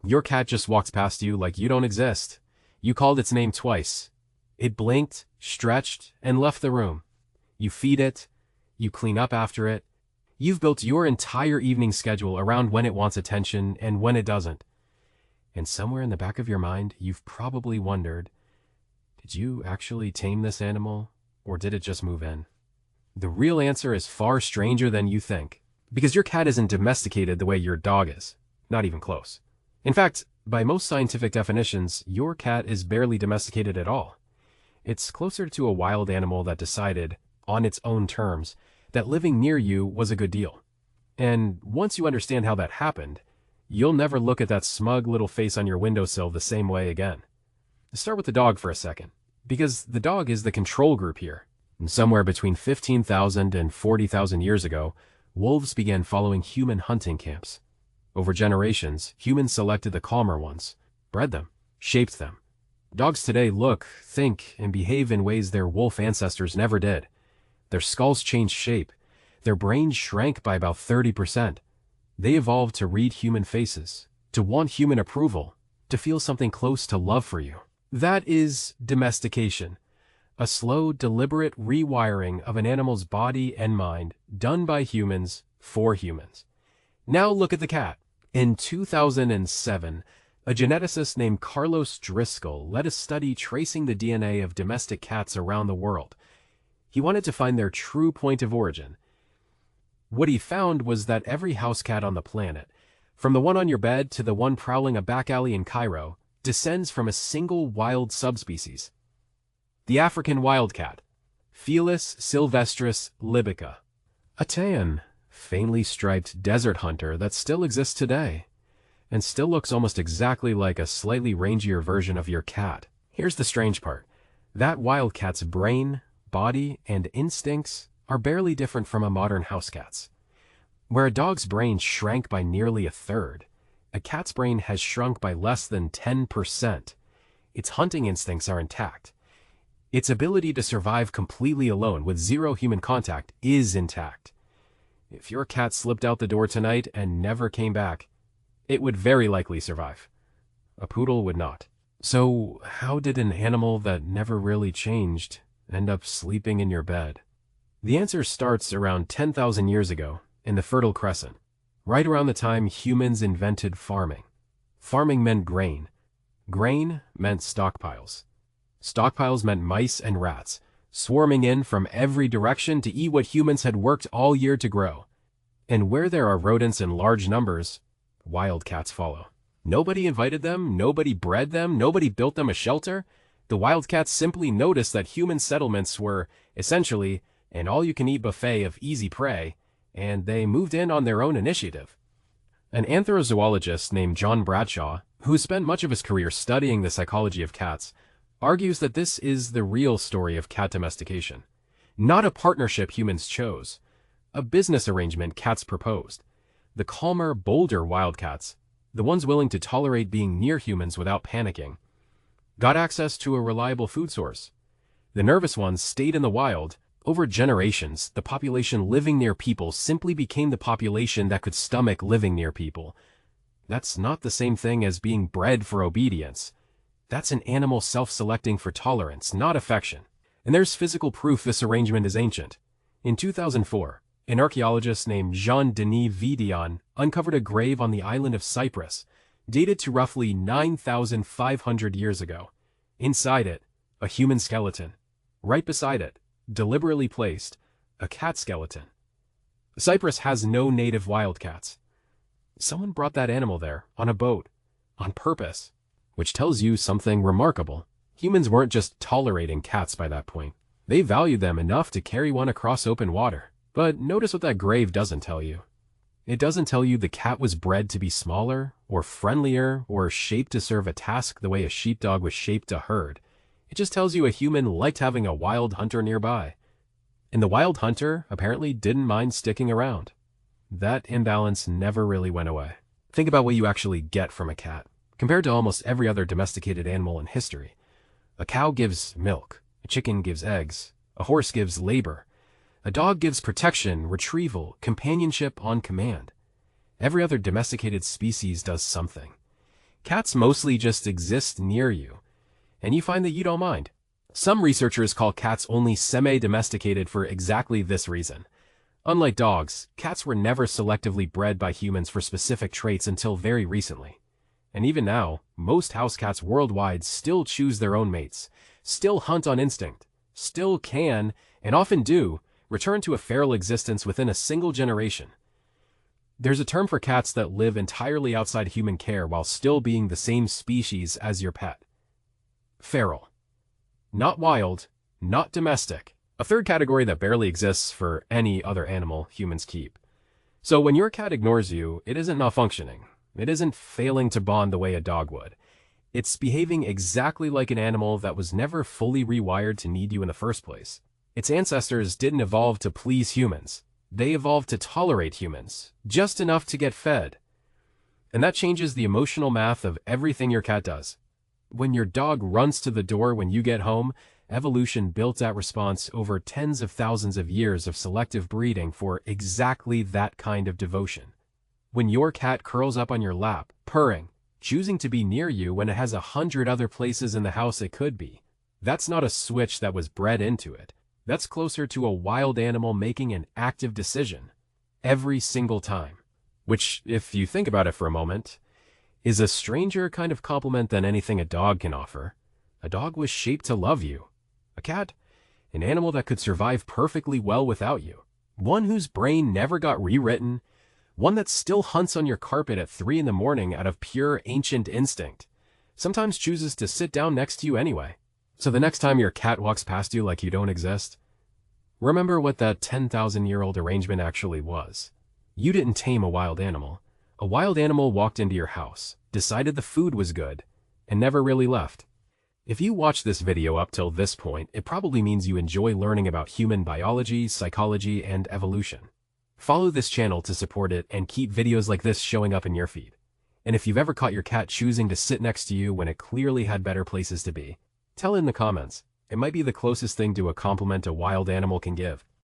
Your cat just walks past you like you don't exist. You called its name twice. It blinked, stretched, and left the room. You feed it. You clean up after it. You've built your entire evening schedule around when it wants attention and when it doesn't. And somewhere in the back of your mind, you've probably wondered, did you actually tame this animal, or did it just move in? The real answer is far stranger than you think, because your cat isn't domesticated the way your dog is. Not even close. In fact, by most scientific definitions, your cat is barely domesticated at all. It's closer to a wild animal that decided, on its own terms, that living near you was a good deal. And once you understand how that happened, you'll never look at that smug little face on your windowsill the same way again. Let's start with the dog for a second, because the dog is the control group here. And somewhere between 15,000 and 40,000 years ago, wolves began following human hunting camps. Over generations, humans selected the calmer ones, bred them, shaped them. Dogs today look, think, and behave in ways their wolf ancestors never did. Their skulls changed shape. Their brains shrank by about 30%. They evolved to read human faces, to want human approval, to feel something close to love for you. That is domestication. A slow, deliberate rewiring of an animal's body and mind done by humans for humans. Now look at the cat. In 2007, a geneticist named Carlos Driscoll led a study tracing the DNA of domestic cats around the world. He wanted to find their true point of origin. What he found was that every house cat on the planet, from the one on your bed to the one prowling a back alley in Cairo, descends from a single wild subspecies. The African wildcat, Felis sylvestris libica. A tan, faintly striped desert hunter that still exists today, and still looks almost exactly like a slightly rangier version of your cat. Here's the strange part. That wildcat's brain, body, and instincts are barely different from a modern house cat's. Where a dog's brain shrank by nearly a third, a cat's brain has shrunk by less than 10%. Its hunting instincts are intact. Its ability to survive completely alone with zero human contact is intact. If your cat slipped out the door tonight and never came back, it would very likely survive. A poodle would not. So how did an animal that never really changed end up sleeping in your bed? The answer starts around 10,000 years ago in the Fertile Crescent, right around the time humans invented farming. Farming meant grain. Grain meant stockpiles. Stockpiles meant mice and rats, swarming in from every direction to eat what humans had worked all year to grow. And where there are rodents in large numbers, wildcats follow. Nobody invited them, nobody bred them, nobody built them a shelter. The wildcats simply noticed that human settlements were, essentially, an all-you-can-eat buffet of easy prey, and they moved in on their own initiative. An anthrozoologist named John Bradshaw, who spent much of his career studying the psychology of cats, argues that this is the real story of cat domestication. Not a partnership humans chose, a business arrangement cats proposed. The calmer, bolder wildcats, the ones willing to tolerate being near humans without panicking, got access to a reliable food source. The nervous ones stayed in the wild. Over generations, the population living near people simply became the population that could stomach living near people. That's not the same thing as being bred for obedience. That's an animal self-selecting for tolerance, not affection. And there's physical proof this arrangement is ancient. In 2004, an archaeologist named Jean-Denis Vidian uncovered a grave on the island of Cyprus, dated to roughly 9,500 years ago. Inside it, a human skeleton. Right beside it, deliberately placed, a cat skeleton. Cyprus has no native wildcats. Someone brought that animal there, on a boat, on purpose. Which tells you something remarkable. Humans weren't just tolerating cats by that point. They valued them enough to carry one across open water. But notice what that grave doesn't tell you. It doesn't tell you the cat was bred to be smaller, or friendlier, or shaped to serve a task the way a sheepdog was shaped to herd. It just tells you a human liked having a wild hunter nearby. And the wild hunter apparently didn't mind sticking around. That imbalance never really went away. Think about what you actually get from a cat. Compared to almost every other domesticated animal in history, a cow gives milk, a chicken gives eggs, a horse gives labor, a dog gives protection, retrieval, companionship on command. Every other domesticated species does something. Cats mostly just exist near you, and you find that you don't mind. Some researchers call cats only semi-domesticated for exactly this reason. Unlike dogs, cats were never selectively bred by humans for specific traits until very recently. And even now, most house cats worldwide still choose their own mates, still hunt on instinct, still can, and often do, return to a feral existence within a single generation. There's a term for cats that live entirely outside human care while still being the same species as your pet. Feral. Not wild, not domestic. A third category that barely exists for any other animal humans keep. So when your cat ignores you, it isn't malfunctioning. It isn't failing to bond the way a dog would. It's behaving exactly like an animal that was never fully rewired to need you in the first place. Its ancestors didn't evolve to please humans. They evolved to tolerate humans, just enough to get fed. And that changes the emotional math of everything your cat does. When your dog runs to the door when you get home, evolution built that response over tens of thousands of years of selective breeding for exactly that kind of devotion. When your cat curls up on your lap, purring, choosing to be near you when it has 100 other places in the house it could be, that's not a switch that was bred into it. That's closer to a wild animal making an active decision every single time. Which, if you think about it for a moment, is a stranger kind of compliment than anything a dog can offer. A dog was shaped to love you. A cat, an animal that could survive perfectly well without you. One whose brain never got rewritten. One that still hunts on your carpet at 3 in the morning out of pure ancient instinct. Sometimes chooses to sit down next to you anyway. So the next time your cat walks past you like you don't exist, remember what that 10,000-year-old arrangement actually was. You didn't tame a wild animal. A wild animal walked into your house, decided the food was good, and never really left. If you watched this video up till this point, it probably means you enjoy learning about human biology, psychology, and evolution. Follow this channel to support it and keep videos like this showing up in your feed. And if you've ever caught your cat choosing to sit next to you when it clearly had better places to be, tell it in the comments. It might be the closest thing to a compliment a wild animal can give.